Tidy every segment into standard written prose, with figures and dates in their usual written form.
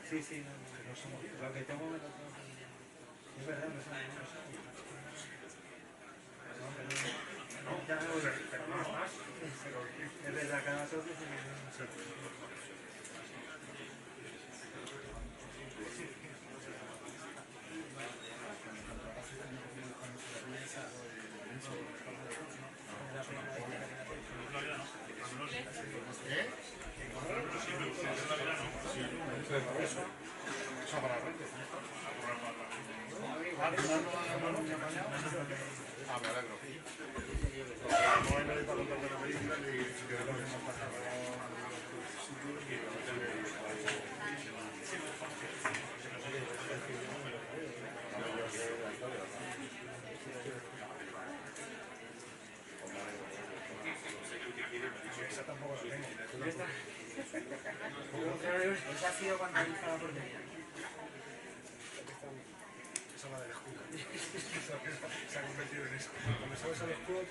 Sí, sí, no somos. Lo que tengo me lo tengo. Es verdad, no somos. Ya me voy. Pero no más. Es verdad, cada socio se Esa tampoco la tengo. Esa ha sido cuando hizo la portería. Esa es la del escudo. Se ha convertido en eso. Cuando sabes el escudo,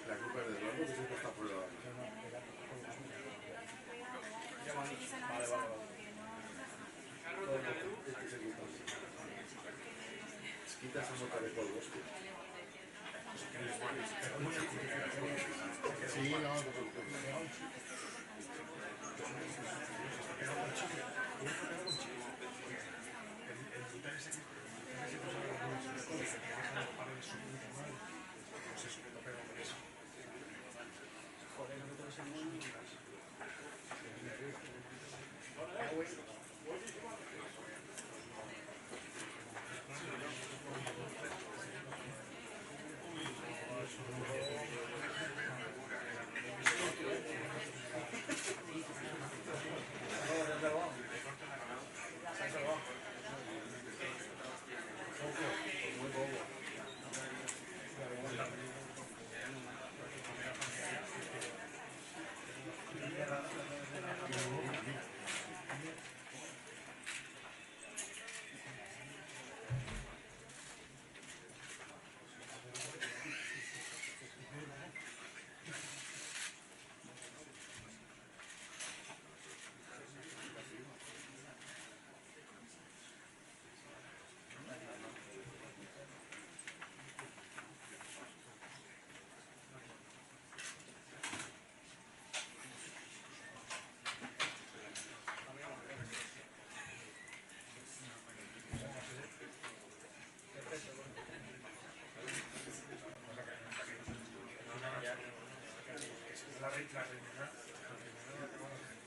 La culpa es de Eduardo, que siempre está por debajo. Quita esa nota de polvo, hostia. Sí, no, no te preocupes.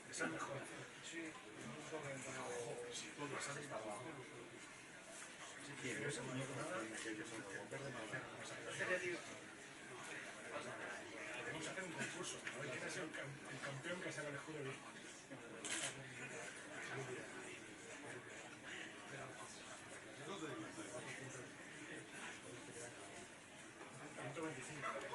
Esa es mejor. Sí, todo esa está abajo. Sí, quiero esa muñeca nada. Verde manzana. Podemos hacer un concurso. A ver quién es el campeón que se haga el escudo bien. 125.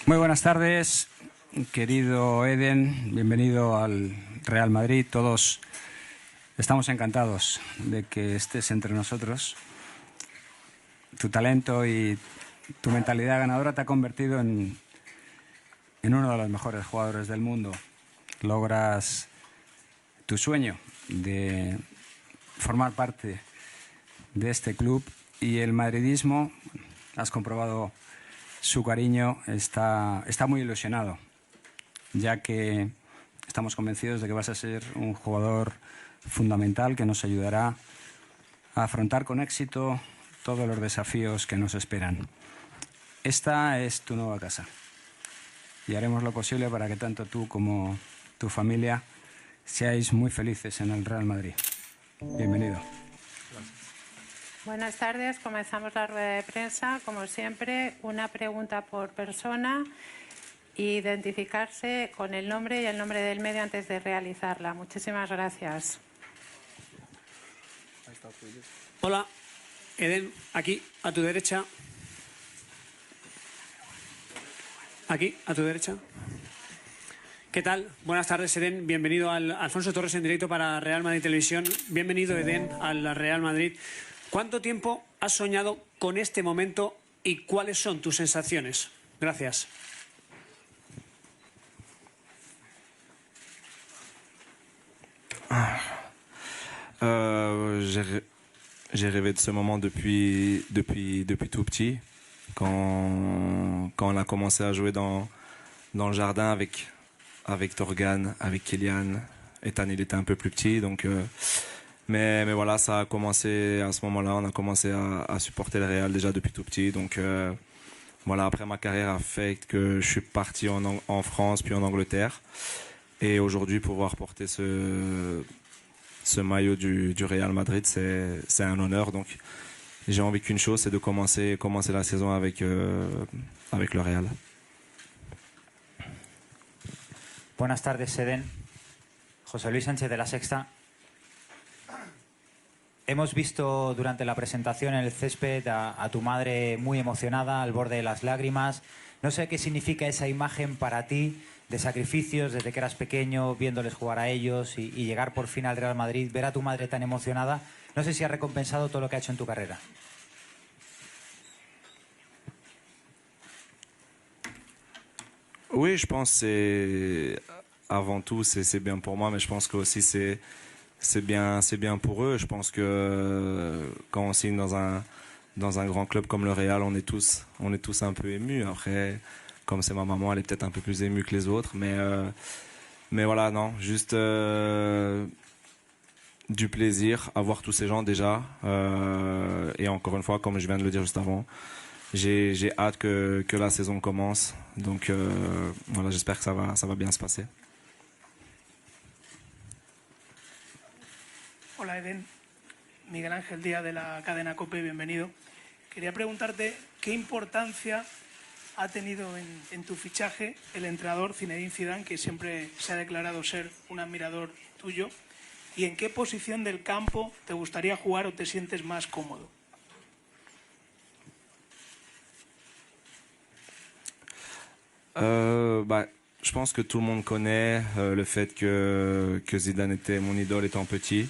Muy buenas tardes, querido Eden, bienvenido al Real Madrid. Todos estamos encantados de que estés entre nosotros. Tu talento y tu mentalidad ganadora te ha convertido en uno de los mejores jugadores del mundo. Logras tu sueño de formar parte de este club y el madridismo, has comprobado su cariño, está muy ilusionado, ya que estamos convencidos de que vas a ser un jugador fundamental que nos ayudará a afrontar con éxito todos los desafíos que nos esperan. Esta es tu nueva casa y haremos lo posible para que tanto tú como tu familia seáis muy felices en el Real Madrid. Bienvenido. Buenas tardes, comenzamos la rueda de prensa. Como siempre, una pregunta por persona. Identificarse con el nombre y el nombre del medio antes de realizarla. Muchísimas gracias. Hola, Eden, aquí, a tu derecha. Aquí, a tu derecha. ¿Qué tal? Buenas tardes, Eden. Bienvenido al Alfonso Torres en directo para Real Madrid Televisión. Bienvenido, Eden, al Real Madrid. ¿Cuánto tiempo has soñado con este momento y cuáles son tus sensaciones? Gracias. J'ai rêvé de ce moment depuis tout petit, quand on a commencé à jouer dans le jardin avec Torgan, avec Kylian. Ethan, il était un peu plus petit, donc mais voilà, ça a commencé à ce moment-là. On a commencé à supporter le Real déjà depuis tout petit, donc voilà, après ma carrière a fait que je suis parti en France puis en Angleterre. Et aujourd'hui, pouvoir porter ce maillot du Real Madrid, c'est un honneur. Donc, j'ai envie qu'une chose, c'est de commencer la saison avec le Real. Buenas tardes, Eden. José Luis Sánchez de La Sexta. Hemos visto durante la presentación en el césped a tu madre muy emocionada, al borde de las lágrimas. No sé qué significa esa imagen para ti de sacrificios desde que eras pequeño, viéndoles jugar a ellos y llegar por fin al Real Madrid, ver a tu madre tan emocionada. No sé si ha recompensado todo lo que ha hecho en tu carrera. Oui, je pense que avant tout c'est bien pour moi, mais je pense que aussi c'est bien pour eux. Je pense que quand on signe dans un grand club comme le Real, on est tous un peu émus. Après, comme c'est ma maman, elle est peut-être un peu plus émue que les autres, mais voilà, non, juste du plaisir à voir tous ces gens déjà, et encore une fois, comme je viens de le dire juste avant, j'ai hâte que la saison commence. Donc voilà, j'espère que ça va bien se passer. Hola Eden, Miguel Ángel Díaz de la cadena COPE, bienvenido. Quería preguntarte qué importancia ha tenido en tu fichaje el entrenador Zinedine Zidane, que siempre se ha declarado ser un admirador tuyo, y en qué posición del campo te gustaría jugar o te sientes más cómodo. Je pense que tout le monde connaît le fait que Zidane était mon idole étant petit,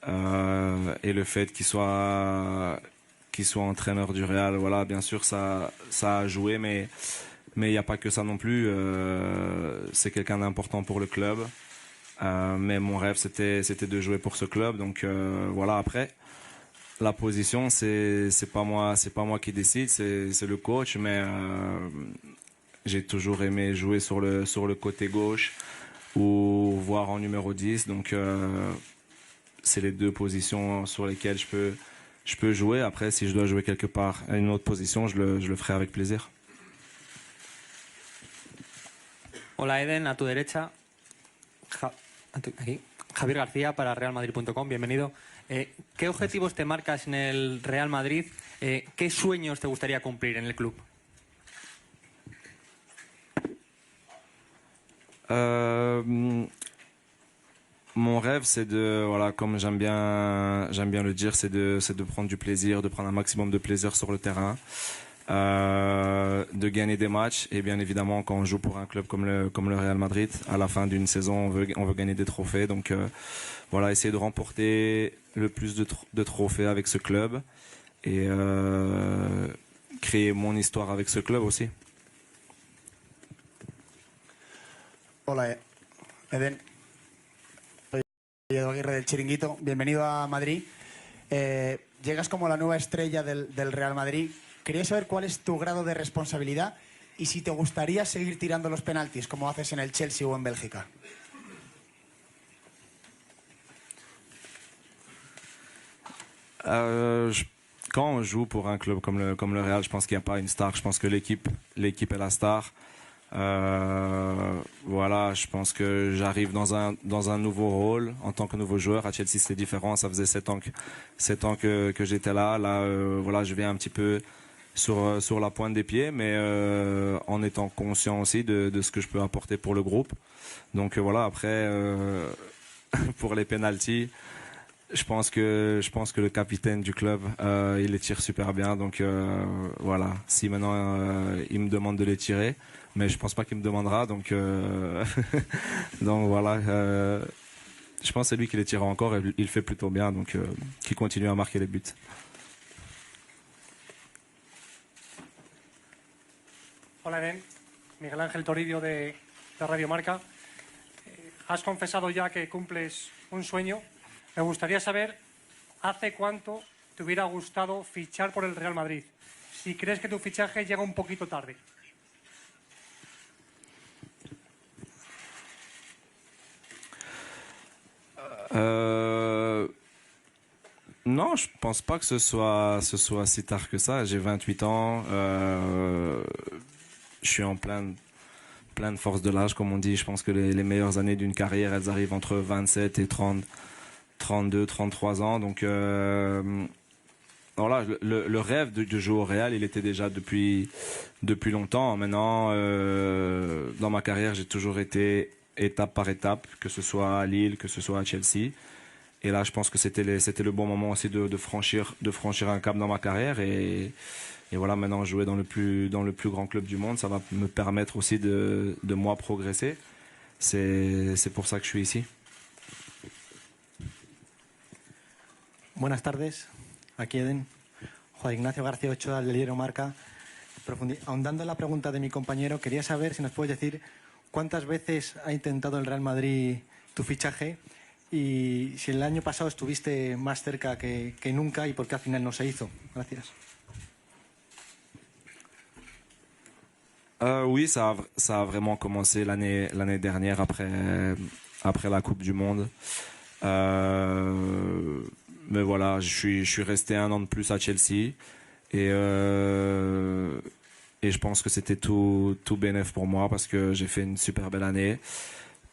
et le fait qu'il soit entraîneur du Real. Voilà, bien sûr ça a joué, mais il n'y a pas que ça non plus. C'est quelqu'un d'important pour le club, mais mon rêve c'était de jouer pour ce club. Donc voilà, après la position c'est pas moi qui décide, c'est le coach, mais j'ai toujours aimé jouer sur le côté gauche ou voir en numéro 10. Donc c'est les deux positions sur lesquelles je peux jouer. Après, si je dois jouer quelque part à une autre position, je le ferai avec plaisir. Hola Eden, a tu derecha. Aquí. Javier García para realmadrid.com, bienvenido. ¿Qué objetivos te marcas en el Real Madrid? ¿Qué sueños te gustaría cumplir en el club? Mon rêve, c'est de, voilà, comme j'aime bien le dire, c'est de prendre du plaisir, de prendre un maximum de plaisir sur le terrain, de gagner des matchs, et bien évidemment quand on joue pour un club comme le Real Madrid, à la fin d'une saison, on veut gagner des trophées. Donc voilà, essayer de remporter le plus de trophées avec ce club et créer mon histoire avec ce club aussi. Hola, Eden. Soy Edu Aguirre del Chiringuito. Bienvenido a Madrid. Llegas como la nueva estrella del Real Madrid. Quería saber cuál es tu grado de responsabilidad y si te gustaría seguir tirando los penaltis como haces en el Chelsea o en Bélgica. Quand on joue pour un club comme le Real, je pense qu'il n'y a pas une star. Je pense que l'équipe est la star. Voilà, je pense que j'arrive dans un nouveau rôle en tant que nouveau joueur. À Chelsea, c'est différent. Ça faisait 7 ans que j'étais là. Là, voilà, je viens un petit peu sur la pointe des pieds, mais en étant conscient aussi de ce que je peux apporter pour le groupe. Donc voilà, après, pour les pénaltys, je pense que le capitaine du club, il les tire super bien. Donc voilà, si maintenant il me demande de les tirer, mais je pense pas qu'il me demandera. Donc donc voilà, je pense que c'est lui qui les tire encore et il fait plutôt bien. Donc qu'il continue à marquer les buts. Hola Eden, Miguel Ángel Toribio de Radio Marca. Has confesado ya que cumples un sueño. Me gustaría saber hace cuánto te hubiera gustado fichar por el Real Madrid. Si crees que tu fichaje llega un poquito tarde. Non, je pense pas que ce soit si tard que ça. J'ai 28 ans. Je suis en pleine force de l'âge, comme on dit. Je pense que les meilleures années d'une carrière, elles arrivent entre 27 et 30, 32, 33 ans. Donc voilà, le rêve de jouer au Real, il était déjà depuis longtemps. Maintenant, dans ma carrière, j'ai toujours été étape par étape, que ce soit à Lille, que ce soit à Chelsea. Et là, je pense que c'était le bon moment aussi de franchir un cap dans ma carrière. Et voilà, maintenant, jouer dans le plus grand club du monde, ça va me permettre aussi de moi progresser. C'est pour ça que je suis ici. Buenas tardes, aquí Eden. Juan Ignacio García Ochoa, del diario Marca. Ahondando en la pregunta de mi compañero, quería saber si nos puedes decir cuántas veces ha intentado el Real Madrid tu fichaje y si el año pasado estuviste más cerca que nunca y por qué al final no se hizo. Gracias. Oui, ça a vraiment commencé l'année dernière après la Coupe du Monde. Mais voilà, je suis resté un an de plus à Chelsea et je pense que c'était tout bénef pour moi parce que j'ai fait une super belle année.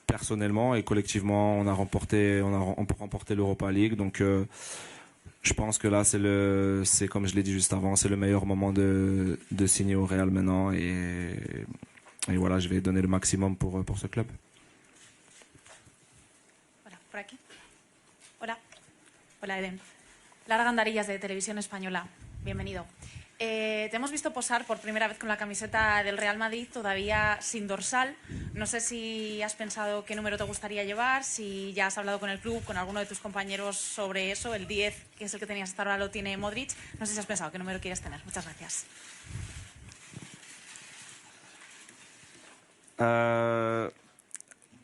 Personnellement et collectivement, on a remporté l'Europa League. Donc je pense que là, c'est comme je l'ai dit juste avant, c'est le meilleur moment de signer au Real maintenant. Et voilà, je vais donner le maximum pour ce club. Hola, por aquí. Hola. Hola, Eden. Lara Gandarillas, de Televisión Española. Bienvenido. Te hemos visto posar por primera vez con la camiseta del Real Madrid, todavía sin dorsal. No sé si has pensado qué número te gustaría llevar, si ya has hablado con el club, con alguno de tus compañeros sobre eso. El 10, que es el que tenías hasta ahora, lo tiene Modric. No sé si has pensado qué número quieres tener. Muchas gracias.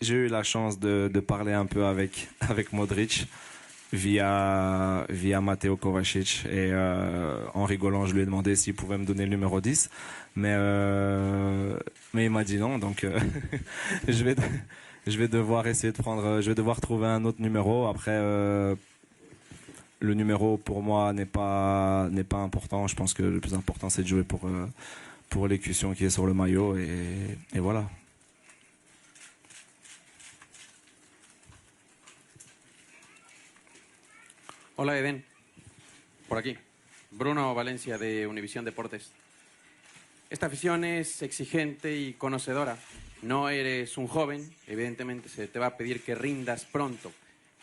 J'ai eu la chance de parler un peu avec Modric via Mateo Kovacic et en rigolant je lui ai demandé s'il pouvait me donner le numéro 10 mais il m'a dit non, donc je vais devoir essayer je vais devoir trouver un autre numéro. Après le numéro pour moi n'est pas important. Je pense que le plus important c'est de jouer pour l'écusson qui est sur le maillot et voilà. Hola, Eden. Por aquí. Bruno Valencia, de Univisión Deportes. Esta afición es exigente y conocedora. No eres un joven, evidentemente se te va a pedir que rindas pronto.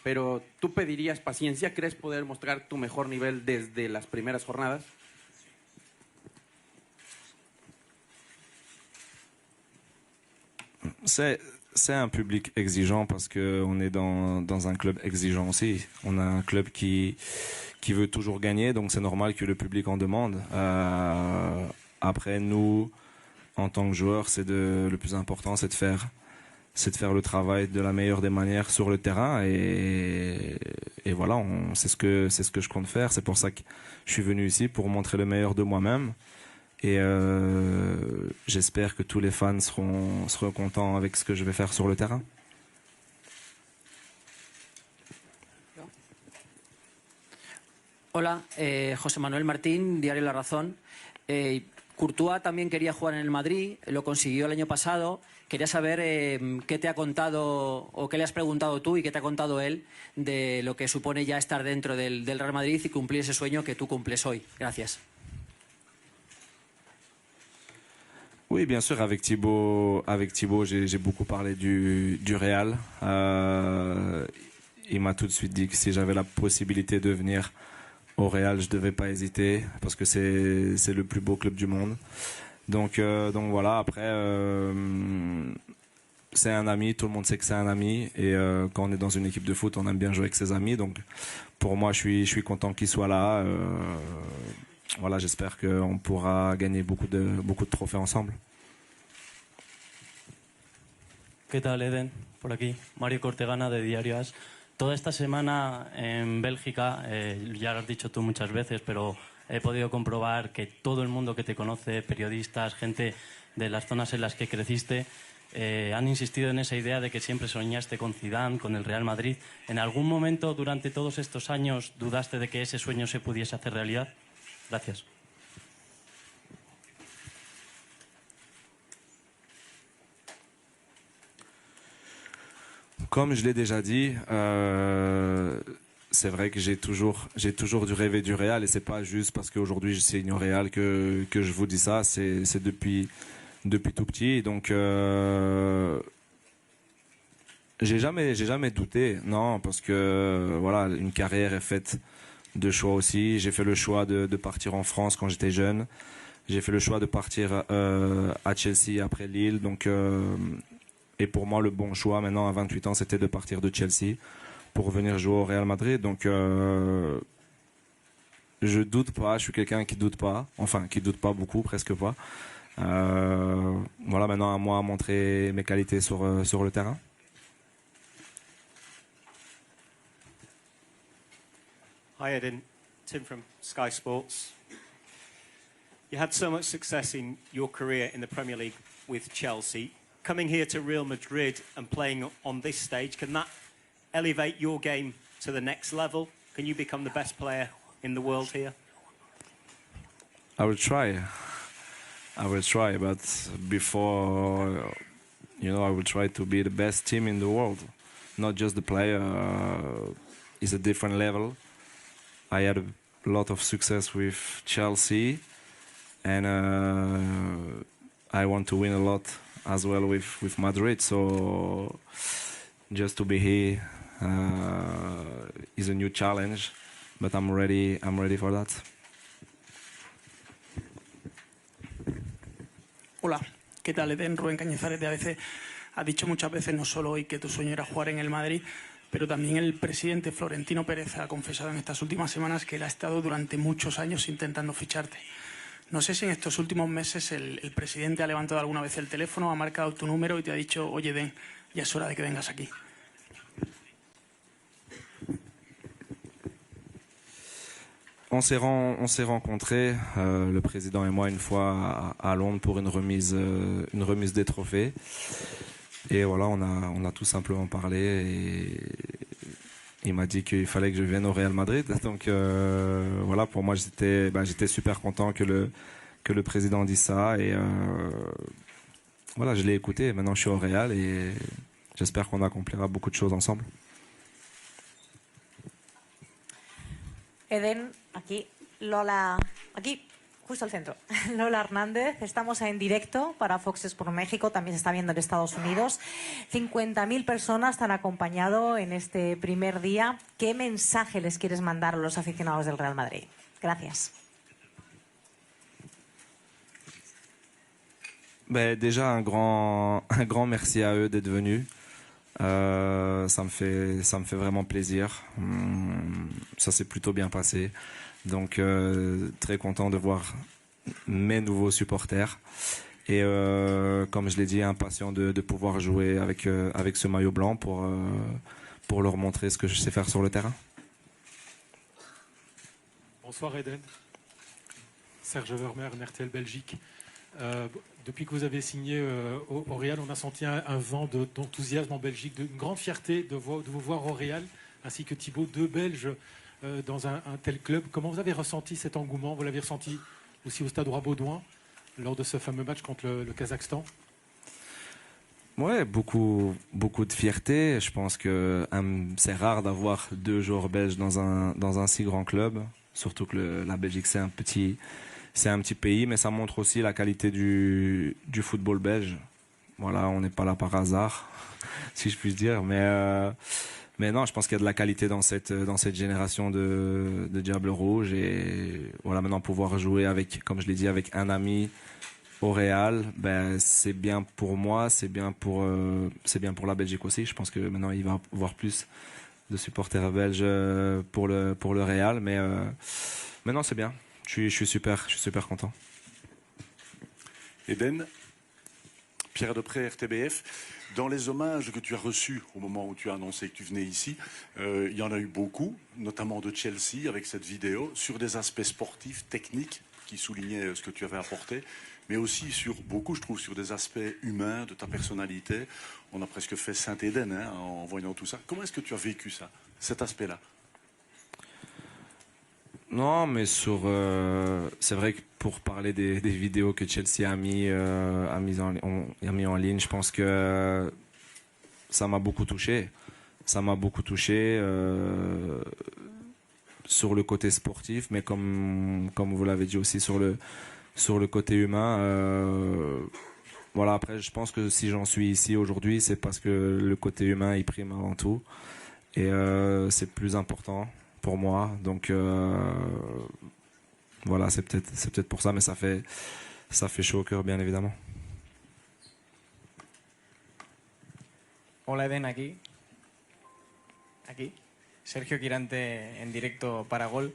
Pero ¿tú pedirías paciencia? ¿Crees poder mostrar tu mejor nivel desde las primeras jornadas? C'est un public exigeant parce qu'on est dans un club exigeant aussi. On a un club qui veut toujours gagner, donc c'est normal que le public en demande. Après, nous, en tant que joueurs, le plus important, c'est de faire le travail de la meilleure des manières sur le terrain. Et voilà, c'est ce que je compte faire. C'est pour ça que je suis venu ici, pour montrer le meilleur de moi-même. Et j'espère que tous les fans seront contents avec ce que je vais faire sur le terrain. Hola, José Manuel Martín, Diario La Razón. Courtois también quería jugar en el Madrid, lo consiguió el año pasado. Quería saber qué te ha contado o qué le has preguntado tú y qué te ha contado él de lo que supone ya estar dentro del Real Madrid y cumplir ese sueño que tú cumples hoy. Gracias. Oui, bien sûr, avec Thibaut j'ai beaucoup parlé du Real. Il m'a tout de suite dit que si j'avais la possibilité de venir au Real, je ne devais pas hésiter parce que c'est le plus beau club du monde. Donc voilà, après, c'est un ami, tout le monde sait que c'est un ami. Et quand on est dans une équipe de foot, on aime bien jouer avec ses amis. Donc pour moi, je suis content qu'il soit là. Voilà, j'espère qu'on pourra gagner beaucoup de trophées ensemble. ¿Qué tal, Eden? Por aquí, Mario Cortegana, de Diario AS. Toda esta semana en Bélgica, ya lo has dicho tú muchas veces, pero he podido comprobar que todo el mundo que te conoce, periodistas, gente de las zonas en las que creciste, han insistido en esa idea de que siempre soñaste con Zidane, con el Real Madrid. ¿En algún momento durante todos estos años dudaste de que ese sueño se pudiese hacer realidad? Gracias. Comme je l'ai déjà dit, c'est vrai que j'ai toujours dû rêver du Real et c'est pas juste parce qu'aujourd'hui je signe au Real que je vous dis ça. C'est depuis tout petit. Donc j'ai jamais douté, non, parce que voilà, une carrière est faite de choix aussi. J'ai fait le choix de partir en France quand j'étais jeune. J'ai fait le choix de partir à Chelsea après Lille. Donc et pour moi, le bon choix maintenant à 28 ans, c'était de partir de Chelsea pour venir jouer au Real Madrid. Donc je doute pas, je suis quelqu'un qui doute pas, enfin qui doute pas beaucoup, presque pas. Voilà, maintenant à moi à montrer mes qualités sur le terrain. Hi Eden, Tim from Sky Sports. You had so much success in your career in the Premier League with Chelsea. Coming here to Real Madrid and playing on this stage, can that elevate your game to the next level? Can you become the best player in the world here? I will try, but before, I will try to be the best team in the world, not just the player. Is a different level. I had a lot of success with Chelsea, and I want to win a lot as well with Madrid. So just to be here is a new challenge, but I'm ready for that. Hola, ¿qué tal, Eden? Rubén Cañizares de ABC. Ha dicho muchas veces, no solo hoy, que tu sueño era jugar en el Madrid, pero también el presidente Florentino Pérez ha confesado en estas últimas semanas que él ha estado durante muchos años intentando ficharte. No sé si en estos últimos meses el presidente ha levantado alguna vez el teléfono, ha marcado tu número y te ha dicho, oye, Eden, ya es hora de que vengas aquí. On s'est rencontrés, le président et moi, une fois à Londres pour une remise des trophées. Et voilà, on a tout simplement parlé et il m'a dit qu'il fallait que je vienne au Real Madrid. Donc voilà, pour moi, j'étais super content que le président dise ça. Et voilà, je l'ai écouté. Maintenant, je suis au Real et j'espère qu'on accomplira beaucoup de choses ensemble. Eden, aquí, Lola, aquí, justo al centro. Lola Hernández, estamos en directo para Fox Sports México, también se está viendo en Estados Unidos. 50.000 personas te han acompañado en este primer día. ¿Qué mensaje les quieres mandar a los aficionados del Real Madrid? Gracias. Déjà, un grand merci à eux d'être venus. Ça me fait vraiment plaisir. Ça s'est plutôt bien passé. Donc très content de voir mes nouveaux supporters. Et comme je l'ai dit, impatient de pouvoir jouer avec ce maillot blanc pour leur montrer ce que je sais faire sur le terrain. Bonsoir Eden. Serge Vermeer, RTL Belgique. Depuis que vous avez signé au Real, on a senti un vent d'enthousiasme en Belgique, une grande fierté de vous voir au Real, ainsi que Thibaut, deux Belges dans un tel club. Comment vous avez ressenti cet engouement? Vous l'avez ressenti aussi au Stade Roi-Baudouin lors de ce fameux match contre le Kazakhstan? Ouais, beaucoup de fierté. Je pense que c'est rare d'avoir deux joueurs belges dans un si grand club, surtout que la Belgique c'est un petit pays, mais ça montre aussi la qualité du football belge. Voilà, on n'est pas là par hasard, si je puis dire. Mais non, je pense qu'il y a de la qualité dans cette génération de Diable Rouge. Et voilà, maintenant pouvoir jouer avec, comme je l'ai dit, avec un ami au Real, c'est bien pour moi, c'est bien pour la Belgique aussi. Je pense que maintenant il va y avoir plus de supporters belges pour le Real, mais non, c'est bien. Je suis super content. Eden, Pierre Depré, RTBF. Dans les hommages que tu as reçus au moment où tu as annoncé que tu venais ici, il y en a eu beaucoup, notamment de Chelsea avec cette vidéo, sur des aspects sportifs, techniques, qui soulignaient ce que tu avais apporté. mais aussi sur beaucoup, je trouve, sur des aspects humains de ta personnalité. On a presque fait Saint-Éden hein, en voyant tout ça. Comment est-ce que tu as vécu ça, cet aspect-là? Non, mais c'est vrai que pour parler des vidéos que Chelsea a mis en ligne, je pense que ça m'a beaucoup touché. Ça m'a beaucoup touché sur le côté sportif, mais comme vous l'avez dit aussi sur le côté humain. Voilà, après, je pense que si j'en suis ici aujourd'hui, c'est parce que le côté humain, il prime avant tout. Et c'est le plus important pour moi. Donc voilà, c'est peut-être pour ça, mais ça fait chaud au cœur, bien évidemment. Hola Eden, aquí. Sergio Quirante en directo para Gol.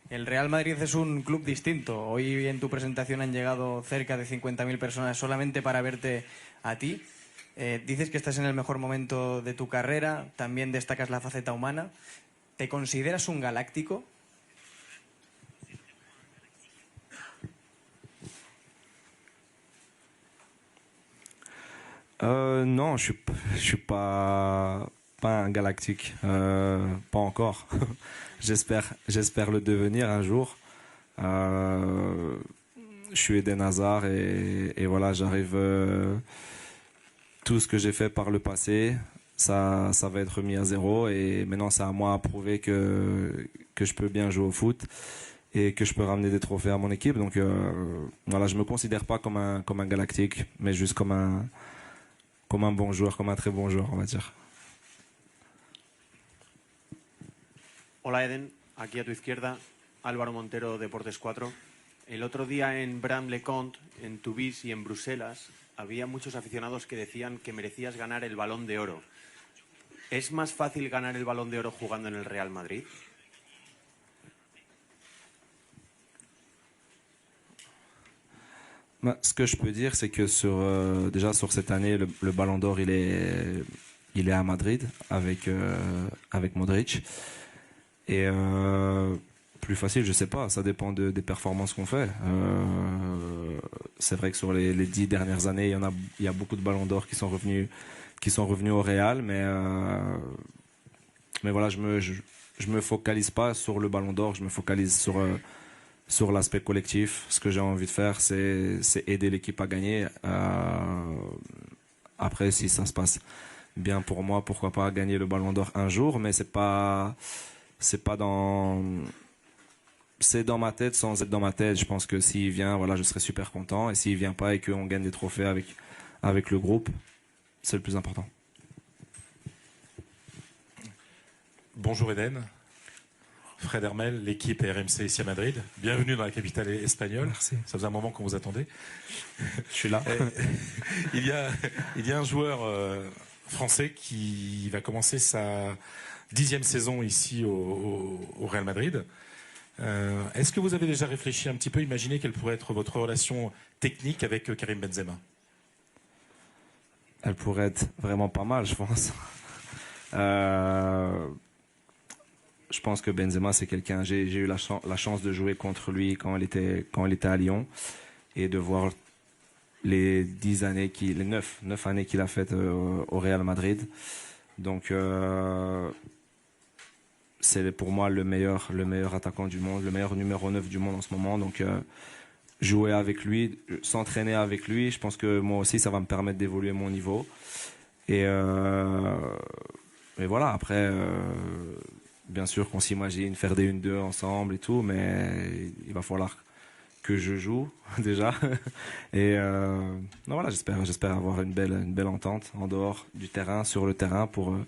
El Real Madrid es un club distinto. Hoy en tu presentación han llegado cerca de 50.000 personas solamente para verte a ti. Dices que estás en el mejor momento de tu carrera, también destacas la faceta humana. ¿Te consideras un galáctico? Non, je suis pas un galactique, pas encore. J'espère le devenir un jour. Je suis Eden Hazard et voilà, j'arrive. Tout ce que j'ai fait par le passé, ça va être mis à zéro et maintenant c'est à moi à prouver que je peux bien jouer au foot et que je peux ramener des trophées à mon équipe. Donc voilà, je me considère pas comme un galactique, mais juste comme un bon joueur, comme un très bon joueur, on va dire. Hola Eden, aquí a tu izquierda, Álvaro Montero, Deportes 4. El otro día en Bram-le-Comte, en Tubize y en Bruselas, había muchos aficionados que decían que merecías ganar el Balón de Oro. ¿Es más fácil ganar el Balón de Oro jugando en el Real Madrid? Ce que je peux dire, c'est que déjà sur cette année, le Ballon d'Or, il est à Madrid avec Modric. Et plus facile, je sais pas, ça dépend des performances qu'on fait. C'est vrai que sur les 10 dernières années, il y a beaucoup de Ballons d'Or qui sont revenus au Real, mais voilà, je me focalise pas sur le Ballon d'Or, je me focalise sur l'aspect collectif. Ce que j'ai envie de faire, c'est aider l'équipe à gagner. Après, si ça se passe bien pour moi, pourquoi pas gagner le Ballon d'Or un jour, mais c'est dans ma tête sans être dans ma tête. Je pense que s'il vient, voilà, je serai super content. Et s'il vient pas et qu'on gagne des trophées avec le groupe, c'est le plus important. Bonjour Eden. Fred Hermel, l'équipe RMC ici à Madrid. Bienvenue dans la capitale espagnole. Merci. Ça faisait un moment qu'on vous attendait. Je suis là. Il y a un joueur français qui va commencer sa 10e saison ici au Real Madrid. Est-ce que vous avez déjà réfléchi un petit peu, imaginé quelle pourrait être votre relation technique avec Karim Benzema? Elle pourrait être vraiment pas mal, je pense. Je pense que Benzema, c'est quelqu'un. J'ai eu la chance de jouer contre lui quand il était à Lyon et de voir les 10 années, les 9 années qu'il a faites au Real Madrid. Donc, c'est pour moi le meilleur attaquant du monde, le meilleur numéro 9 du monde en ce moment. Donc, jouer avec lui, s'entraîner avec lui, je pense que moi aussi, ça va me permettre d'évoluer mon niveau. Et voilà, après, bien sûr qu'on s'imagine faire des 1-2 ensemble et tout, mais il va falloir que je joue déjà. Et non, voilà, j'espère avoir une belle entente en dehors du terrain, sur le terrain, pour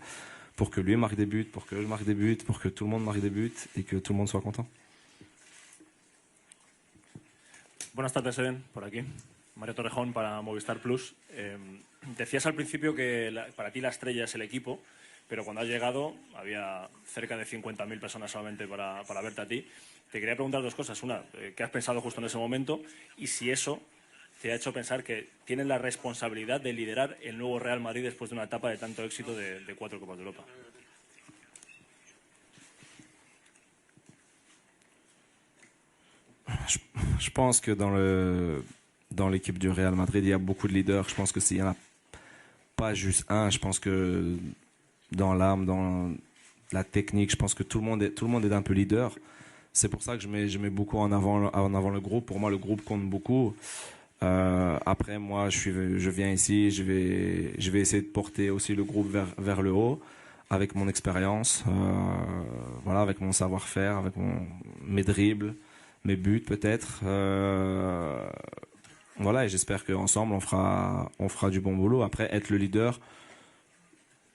que lui marque des buts, pour que je marque des buts, pour que tout le monde marque des buts et que tout le monde soit content. Buenas tardes, Eden, por aquí. Mario Torrejón para Movistar Plus. Decías al principio que para ti la estrella es el equipo, pero cuando has llegado había cerca de 50.000 personas solamente para verte a ti. Te quería preguntar dos cosas. Una, ¿qué has pensado justo en ese momento? Y si eso te ha hecho pensar que tienes la responsabilidad de liderar el nuevo Real Madrid después de una etapa de tanto éxito de 4 Copas de Europa. Je pense que dans dans l'équipe du Real Madrid, il y a beaucoup de leaders. Je pense que s'il y en a pas juste un, je pense que dans l'âme, dans la technique, je pense que tout le monde est un peu leader. C'est pour ça que je mets beaucoup en avant le groupe. Pour moi, le groupe compte beaucoup. Après, moi, je viens ici, je vais essayer de porter aussi le groupe vers le haut, avec mon expérience, voilà, avec mon savoir-faire, avec mes dribbles, mes buts peut-être. Voilà, et j'espère qu'ensemble, on fera du bon boulot. Après, être le leader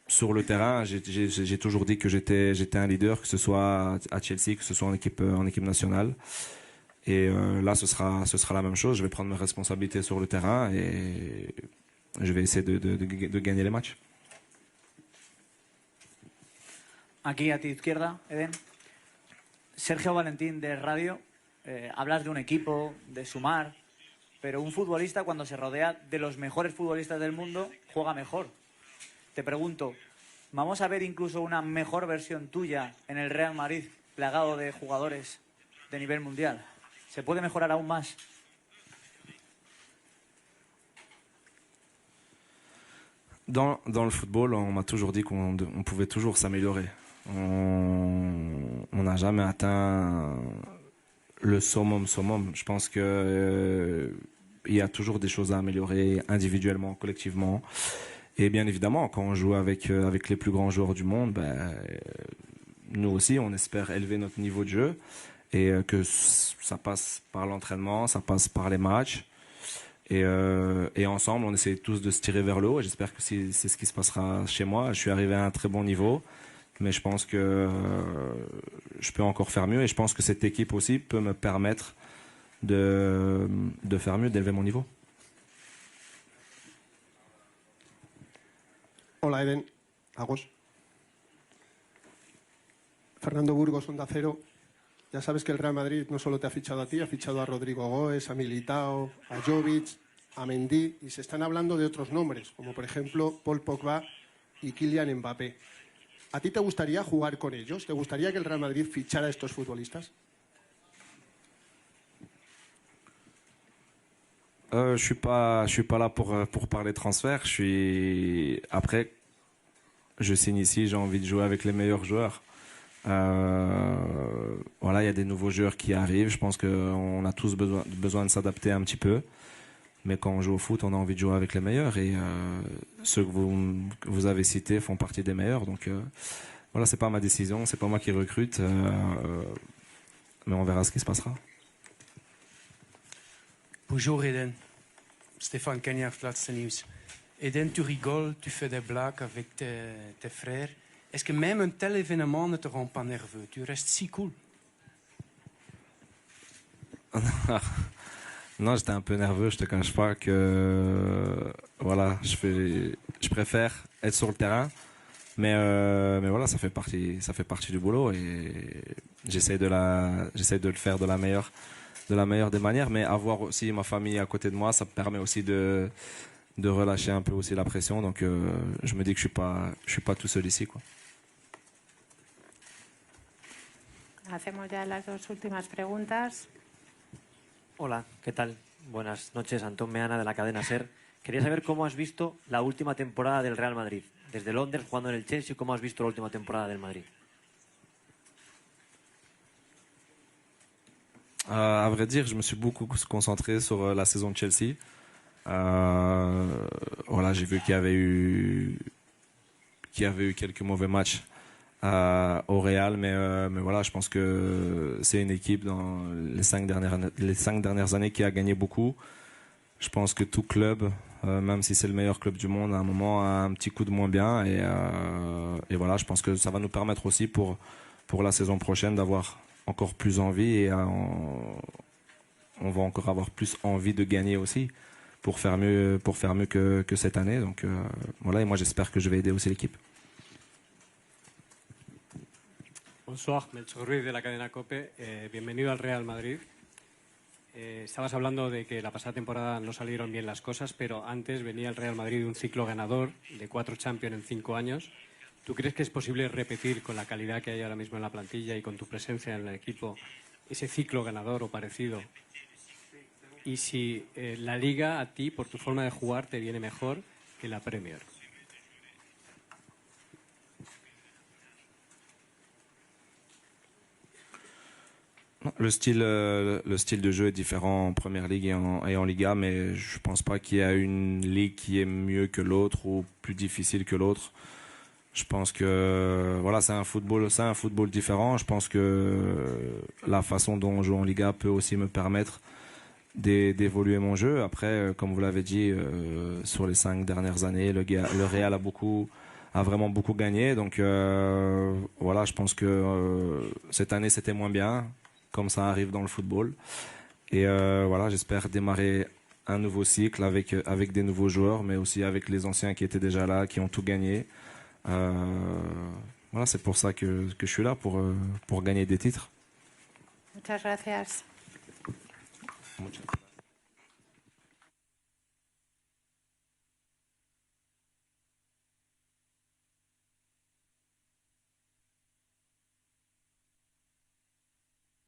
sur le terrain, j'ai toujours dit que j'étais un leader, que ce soit à Chelsea, que ce soit en équipe nationale. Et là, ce sera la même chose. Je vais prendre mes responsabilités sur le terrain et je vais essayer de gagner les matchs. Aquí a tu izquierda, Eden. Sergio Valentín de Radio. Hablas de un equipo, de sumar, pero un futbolista cuando se rodea de los mejores futbolistas del mundo juega mejor. Te pregunto, ¿vamos a ver incluso una mejor versión tuya en el Real Madrid, plagado de jugadores de nivel mundial? ¿Se puede mejorar aún más? Dans le football, on m'a toujours dit qu'on pouvait toujours s'améliorer. On n'a jamais atteint le summum. Je pense que il y a toujours des choses à améliorer individuellement, collectivement. Et bien évidemment, quand on joue avec les plus grands joueurs du monde, nous aussi, on espère élever notre niveau de jeu et que ça passe par l'entraînement, ça passe par les matchs. Et ensemble, on essaie tous de se tirer vers le haut. J'espère que c'est ce qui se passera chez moi. Je suis arrivé à un très bon niveau, mais je pense que je peux encore faire mieux. Et je pense que cette équipe aussi peut me permettre de faire mieux, d'élever mon niveau. Hola, Eden. Agos. Fernando Burgos, Onda Cero. Ya sabes que el Real Madrid no solo te ha fichado a ti, ha fichado a Rodrigo Goes, a Militao, a Jovic, a Mendy, y se están hablando de otros nombres, como por ejemplo Paul Pogba y Kylian Mbappé. ¿A ti te gustaría jugar con ellos? ¿Te gustaría que el Real Madrid fichara a estos futbolistas? Je suis pas là pour parler transfert. Après, je signe ici, j'ai envie de jouer avec les meilleurs joueurs. Voilà, il y a des nouveaux joueurs qui arrivent. Je pense qu'on a tous besoin de s'adapter un petit peu. Mais quand on joue au foot, on a envie de jouer avec les meilleurs. Et ceux que vous avez cités font partie des meilleurs. Donc voilà, c'est pas ma décision, c'est pas moi qui recrute. Mais on verra ce qui se passera. Bonjour Eden, Stéphane Cagnard, Laatste Nieuws. Eden, tu rigoles, tu fais des blagues avec tes frères. Est-ce que même un tel événement ne te rend pas nerveux? Tu restes si cool. Non, j'étais un peu nerveux, je te cache pas que voilà, je préfère être sur le terrain, mais voilà, ça fait partie du boulot et j'essaie de le faire de la meilleure des manières, mais avoir aussi ma famille à côté de moi, ça me permet aussi de relâcher un peu aussi la pression, donc je me dis que je suis pas tout seul ici, quoi. Hacemos ya las dos últimas preguntas. Hola, ¿qué tal? Buenas noches, Antón Meana de la cadena SER. Quería saber cómo has visto la última temporada del Real Madrid. Desde Londres, jugando en el Chelsea, ¿cómo has visto la última temporada del Madrid? À vrai dire, je me suis beaucoup concentré sur la saison de Chelsea. Voilà, j'ai vu qu'il y avait eu quelques mauvais matchs au Real, mais voilà, je pense que c'est une équipe dans les 5 dernières années qui a gagné beaucoup. Je pense que tout club, même si c'est le meilleur club du monde, à un moment a un petit coup de moins bien et voilà, je pense que ça va nous permettre aussi pour la saison prochaine d'avoir encore plus envie et on va encore avoir plus envie de gagner aussi pour faire mieux que cette année. Donc voilà, et moi j'espère que je vais aider aussi l'équipe. Bonsoir, Melchor Ruiz de la cadena COPE. Bienvenido al Real Madrid. Estabas hablando de que la pasada temporada no salieron bien las cosas, pero antes venía el Real Madrid de un ciclo ganador de 4 Champions en 5 años. ¿Tú crees que es posible repetir con la calidad que hay ahora mismo en la plantilla y con tu presencia en el equipo ese ciclo ganador o parecido y si la Liga a ti, por tu forma de jugar, te viene mejor que la Premier. Le style de jeu est différent en Première Ligue et en Liga, mais je pense pas qu'il y a une ligue qui est mieux que l'autre ou plus difficile que l'autre. Je pense que voilà, c'est un football différent. Je pense que la façon dont on joue en Liga peut aussi me permettre d'évoluer mon jeu. Après, comme vous l'avez dit, sur les 5 dernières années, le Real a vraiment beaucoup gagné. Donc voilà, je pense que cette année c'était moins bien, comme ça arrive dans le football. Et voilà, j'espère démarrer un nouveau cycle avec des nouveaux joueurs, mais aussi avec les anciens qui étaient déjà là, qui ont tout gagné. Voilà, c'est pour ça que je suis là, pour gagner des titres. Muchas gracias. Muchas gracias.